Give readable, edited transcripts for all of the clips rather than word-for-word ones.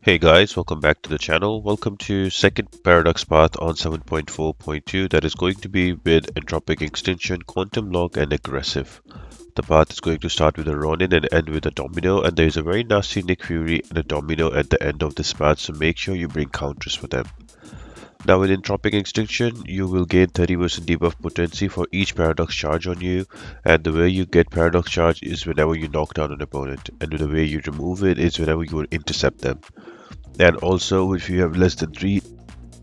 Hey guys, welcome back to the channel. Welcome to second paradox path on 7.4.2 that is going to be with Entropic Extinction, Quantum Lock and Aggressive. The path is going to start with a Ronin and end with a Domino, and there is a very nasty Nick Fury and a Domino at the end of this path, so make sure you bring counters for them. Now with Entropic Extinction, you will gain 30% debuff potency for each paradox charge on you, and the way you get paradox charge is whenever you knock down an opponent, and the way you remove it is whenever you intercept them. And also, if you have less than 3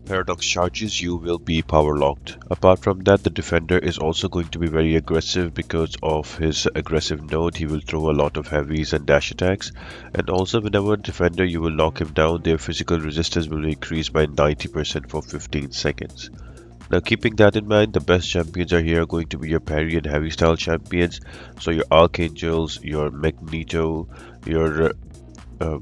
paradox charges, you will be power locked. Apart from that, the defender is also going to be very aggressive because of his aggressive node. He will throw a lot of heavies and dash attacks. And also, whenever a defender you will knock him down, their physical resistance will increase by 90% for 15 seconds. Now, keeping that in mind, the best champions are here going to be your parry and heavy style champions. So your archangels, your Magneto, your uh,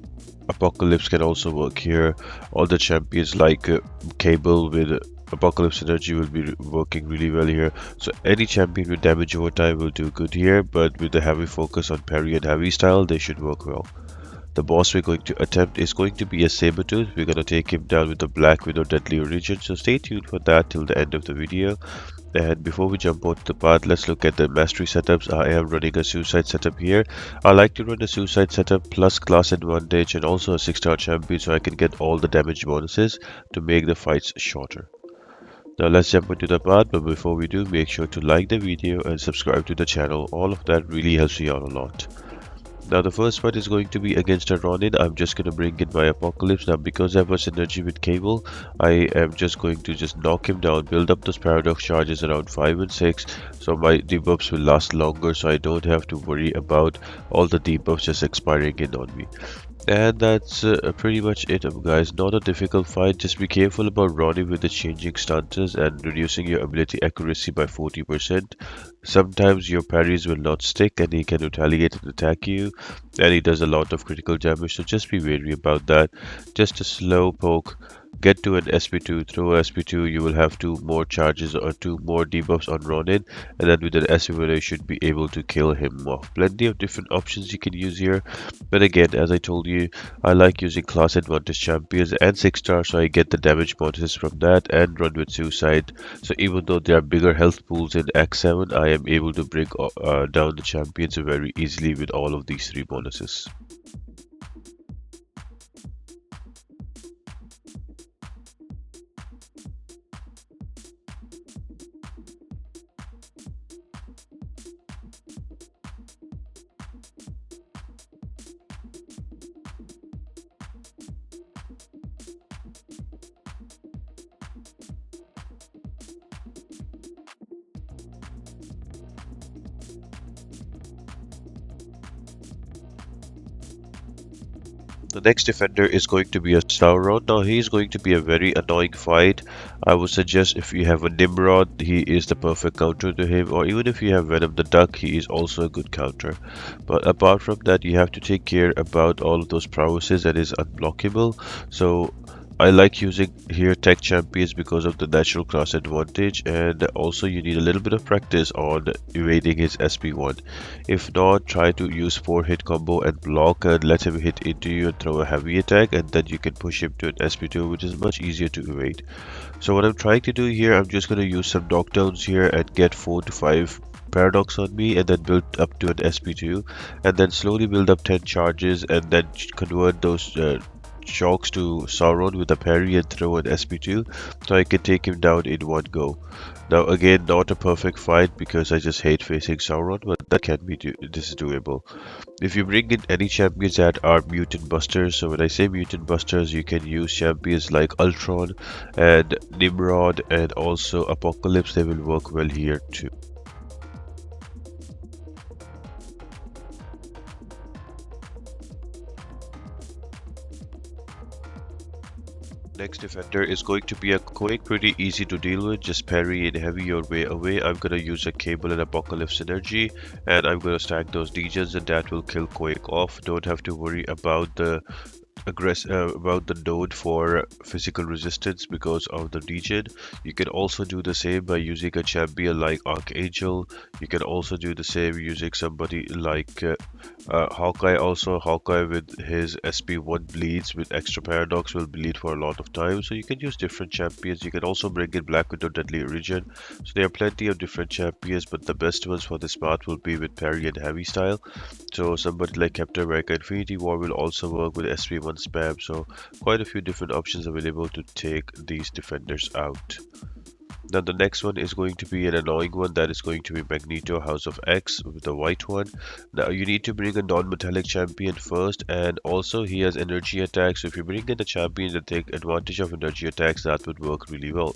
Apocalypse can also work here. All the champions like Cable with Apocalypse energy will be working really well here. So any champion with damage over time will do good here, but with a heavy focus on parry and heavy style, they should work well. The boss we're going to attempt is going to be a Sabertooth. We're going to take him down with the Black Widow Deadly Origin, so stay tuned for that till the end of the video. And before we jump onto the part, let's look at the mastery setups. I am running a suicide setup here. I like to run a suicide setup plus class advantage and also a 6-star champion so I can get all the damage bonuses to make the fights shorter. Now let's jump into the part, but before we do, make sure to like the video and subscribe to the channel. All of that really helps me out a lot. Now the first fight is going to be against a Ronin. I'm just going to bring in my Apocalypse. Now because I have a synergy with Cable, I am just going to just knock him down, build up those paradox charges around 5 and 6, so my debuffs will last longer, so I don't have to worry about all the debuffs just expiring in on me. And that's pretty much it, guys. Not a difficult fight. Just be careful about Ronin with the changing stances and reducing your ability accuracy by 40%. Sometimes your parries will not stick and he can retaliate and attack you, and he does a lot of critical damage, so just be wary about that. Just a slow poke. Get to an SP2, throw a SP2, you will have 2 more charges or 2 more debuffs on Ronin, and then with an SP1 you should be able to kill him off. Plenty of different options you can use here, but again, as I told you, I like using class advantage champions and 6-star, so I get the damage bonuses from that and run with suicide. So even though there are bigger health pools in Act 7, I am able to bring down the champions very easily with all of these 3 bonuses. The next defender is going to be a Sauron. Now he is going to be a very annoying fight. I would suggest if you have a Nimrod, he is the perfect counter to him, or even if you have Venom the Duck, he is also a good counter. But apart from that, you have to take care about all of those prowesses that is unblockable. So I like using here tech champions because of the natural class advantage, and also you need a little bit of practice on evading his SP1. If not, try to use 4-hit combo and block and let him hit into you and throw a heavy attack, and then you can push him to an SP2, which is much easier to evade. So what I'm trying to do here, I'm just going to use some knockdowns here and get 4 to 5 paradox on me and then build up to an SP2 and then slowly build up 10 charges and then convert those shocks to Sauron with a parry and throw an SP2 so I can take him down in one go. Now again, not a perfect fight because I just hate facing Sauron, but that can be this is doable. If you bring in any champions that are mutant busters, so when I say mutant busters, you can use champions like Ultron and Nimrod and also Apocalypse, they will work well here too. Next defender is going to be a Quake, pretty easy to deal with, just parry and heavy your way away. I'm gonna use a Cable and Apocalypse synergy and I'm gonna stack those degens and that will kill Quake off. Don't have to worry about the about the node for physical resistance because of the region. You can also do the same by using a champion like Archangel. You can also do the same using somebody like Hawkeye. Also, Hawkeye with his SP1 bleeds with extra paradox will bleed for a lot of time. So you can use different champions. You can also bring in Black Widow Deadly Origin. So there are plenty of different champions, but the best ones for this part will be with parry and heavy style. So somebody like Captain America Infinity War will also work with SP1 spam. So quite a few different options available to take these defenders out. Now the next one is going to be an annoying one, that is going to be Magneto House of X with the white one. Now you need to bring a non-metallic champion first, and also he has energy attacks. So if you bring in a champion that take advantage of energy attacks, that would work really well.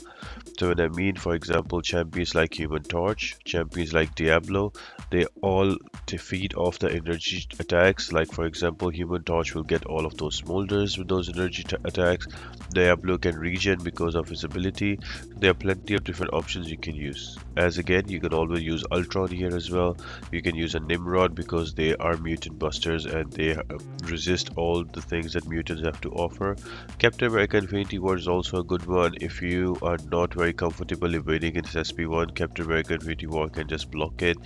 So when I mean, for example, champions like Human Torch, champions like Diablo, they all feed off the energy attacks. Like for example, Human Torch will get all of those smolders with those energy attacks. Diablo can regen because of his ability. There are plenty of different options you can use. As again, you can always use Ultron here as well. You can use a Nimrod because they are mutant busters and they resist all the things that mutants have to offer. Captain America Infinity War is also a good one. If you are not very comfortable evading its SP1, Captain America Infinity War can just block it.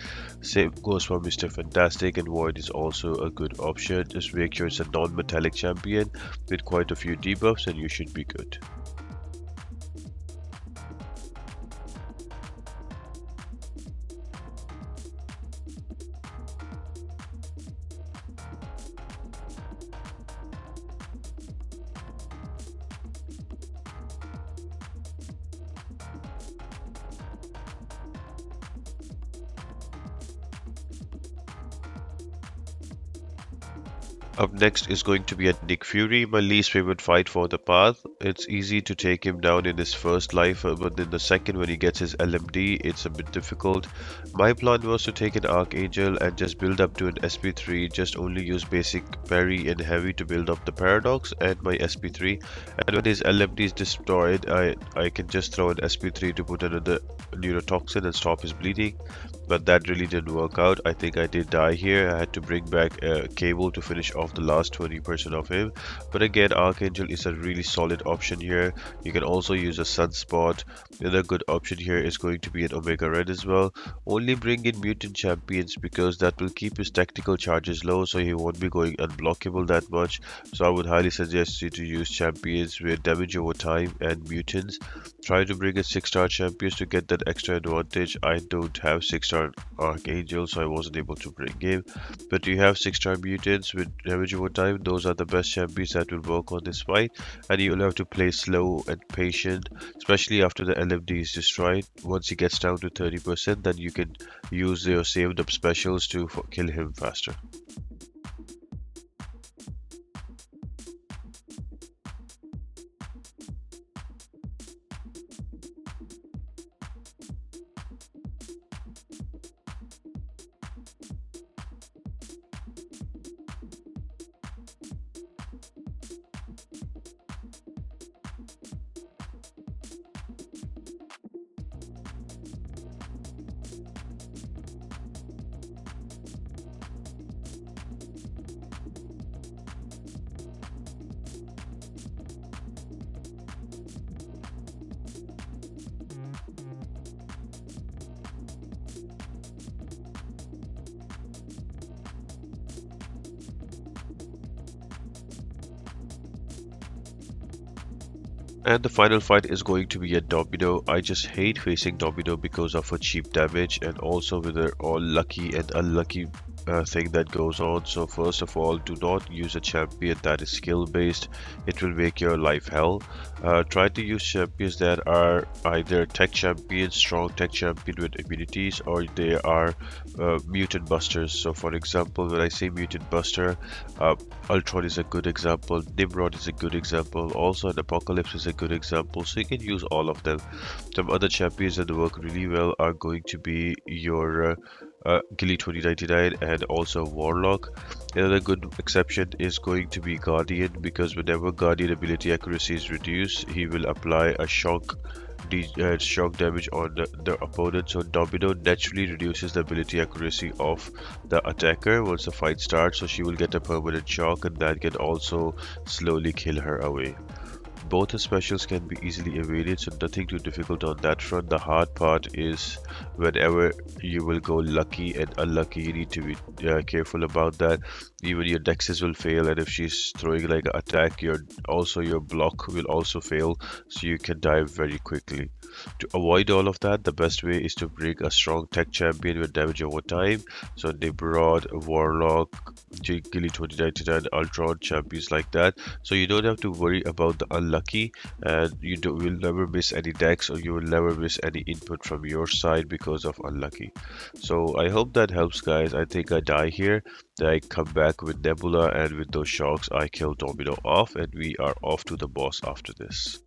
Same goes for Mr. Fantastic, and Void is also a good option. Just make sure it's a non-metallic champion with quite a few debuffs and you should be good. Up next is going to be a Nick Fury, my least favorite fight for the path. It's easy to take him down in his first life, but in the second when he gets his LMD, it's a bit difficult. My plan was to take an Archangel and just build up to an SP3, just only use basic parry and heavy to build up the paradox and my SP3. And when his LMD is destroyed, I can just throw an SP3 to put another neurotoxin and stop his bleeding. But that really didn't work out. I think I did die here. I had to bring back a cable to finish off the last 20% of him. But again, Archangel is a really solid option here. You can also use a Sunspot. Another good option here is going to be an Omega Red as well. Only bring in mutant champions because that will keep his tactical charges low, so he won't be going unblockable that much. So I would highly suggest you to use champions with damage over time and mutants. Try to bring in 6-star champions to get that extra advantage. I don't have 6-star Archangel, so I wasn't able to bring him. But you have 6-star mutants with damage over time. Those are the best champions that will work on this fight. And you'll have to play slow and patient, especially after the LMD is destroyed. Once he gets down to 30%, then you can use your saved up specials to kill him faster. And the final fight is going to be a Domino. I just hate facing Domino because of her cheap damage and also with her all lucky and unlucky thing that goes on. So first of all, do not use a champion that is skill based. It will make your life hell. Try to use champions that are either tech champions, strong tech champion with immunities, or they are mutant busters. So for example, when I say mutant buster, Ultron is a good example, Nimrod is a good example, also an Apocalypse is a good example, so you can use all of them. Some other champions that work really well are going to be your Gilly 2099, and also Warlock. Another good exception is going to be Guardian, because whenever Guardian ability accuracy is reduced, he will apply a shock damage on the opponent. So Domino naturally reduces the ability accuracy of the attacker once the fight starts, so she will get a permanent shock, and that can also slowly kill her away. Both the specials can be easily evaded, so nothing too difficult on that front. The hard part is whenever you will go lucky and unlucky, you need to be careful about that. Even your dexes will fail, and if she's throwing like an attack, your block will also fail, so you can die very quickly. To avoid all of that, the best way is to bring a strong tech champion with damage over time. So Nimrod, Warlock, Gilly 2099, Ultron champions like that, so you don't have to worry about the unlucky, and will never miss any decks, or you will never miss any input from your side because of unlucky. So I hope that helps, guys. I think I die here, then I come back with Nebula, and with those shocks I kill Domino off, and we are off to the boss after this.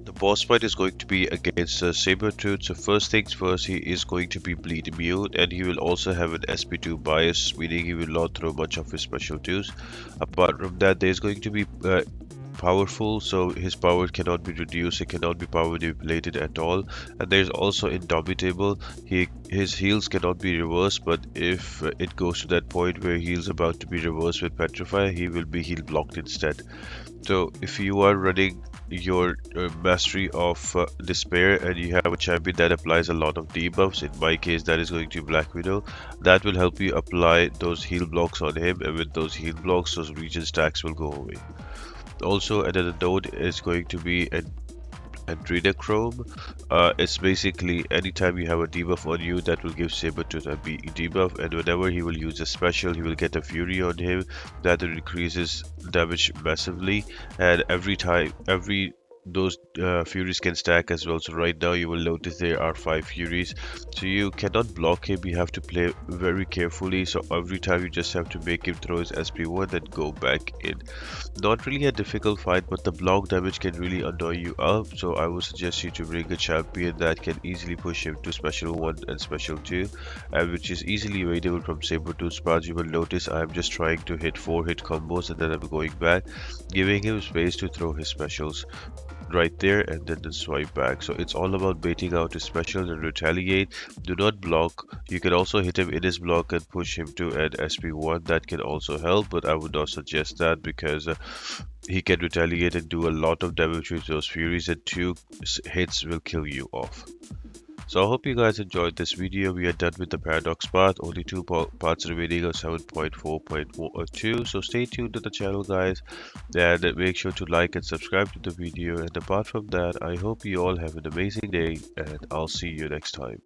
The boss fight is going to be against Sabertooth. So first things first, he is going to be bleed immune, and he will also have an SP2 bias, meaning he will not throw much of his special twos. Apart from that, there's going to be powerful, so his power cannot be reduced, it cannot be power manipulated at all. And there's also indomitable, his heals cannot be reversed, but if it goes to that point where he's about to be reversed with petrify, he will be heal blocked instead. So if you are running your mastery of despair, and you have a champion that applies a lot of debuffs, in my case that is going to be Black Widow, that will help you apply those heal blocks on him, and with those heal blocks those regen stacks will go away. Also, another node is going to be an Adrenochrome. It's basically anytime you have a debuff on you, that will give Sabertooth a debuff, and whenever he will use a special, he will get a Fury on him that increases damage massively. And every those Furies can stack as well. So right now you will notice there are 5 Furies, so you cannot block him, you have to play very carefully. So every time you just have to make him throw his SP1 and go back in. Not really a difficult fight, but the block damage can really annoy you up, so I would suggest you to bring a champion that can easily push him to special 1 and special 2, and which is easily available from Sabertooth's part. You will notice I am just trying to hit 4 hit combos, and then I'm going back, giving him space to throw his specials right there, and then swipe back. So it's all about baiting out his specials and retaliate. Do not block. You can also hit him in his block and push him to an SP1. That can also help, but I would not suggest that, because he can retaliate and do a lot of damage with those furies, and 2 hits will kill you off. So I hope you guys enjoyed this video. We are done with the paradox part. Only 2 parts remaining of 7.4.2. So stay tuned to the channel, guys, and make sure to like and subscribe to the video. And apart from that, I hope you all have an amazing day, and I'll see you next time.